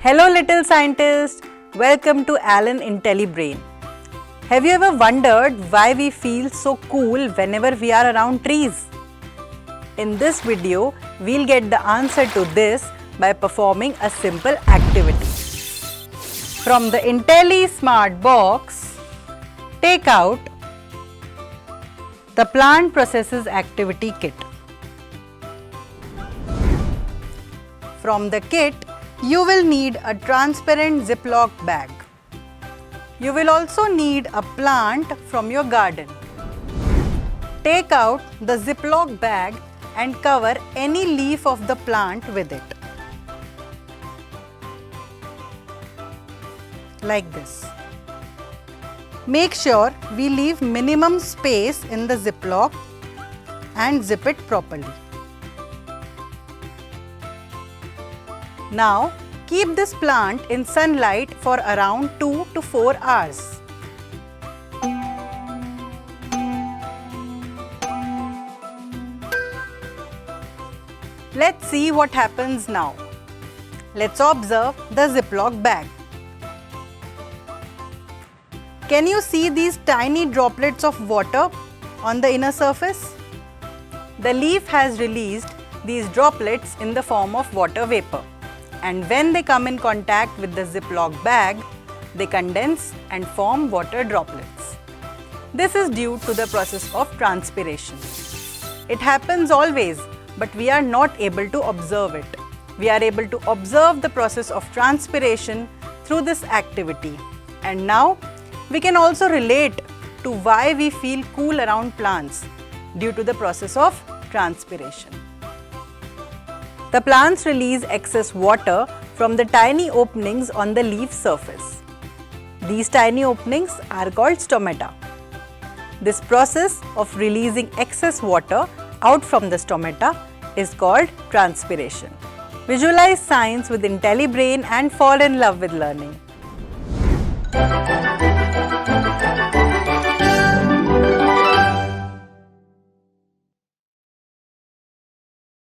Hello little scientists, welcome to ALLEN IntelliBrain. Have you ever wondered why we feel so cool whenever we are around trees? In this video, we'll get the answer to this by performing a simple activity. From the Intelli SMART Box, take out the Plant Processes Activity Kit. From the kit, you will need a transparent Ziploc bag. You will also need a plant from your garden. Take out the Ziploc bag and cover any leaf of the plant with it. Like this. Make sure we leave minimum space in the Ziploc and zip it properly. Now, keep this plant in sunlight for around 2 to 4 hours. Let's see what happens now. Let's observe the Ziploc bag. Can you see these tiny droplets of water on the inner surface? The leaf has released these droplets in the form of water vapor. And when they come in contact with the Ziploc bag, they condense and form water droplets. This is due to the process of transpiration. It happens always, but we are not able to observe it. We are able to observe the process of transpiration through this activity. And now, we can also relate to why we feel cool around plants due to the process of transpiration. The plants release excess water from the tiny openings on the leaf surface. These tiny openings are called stomata. This process of releasing excess water out from the stomata is called transpiration. Visualize science with IntelliBrain and fall in love with learning.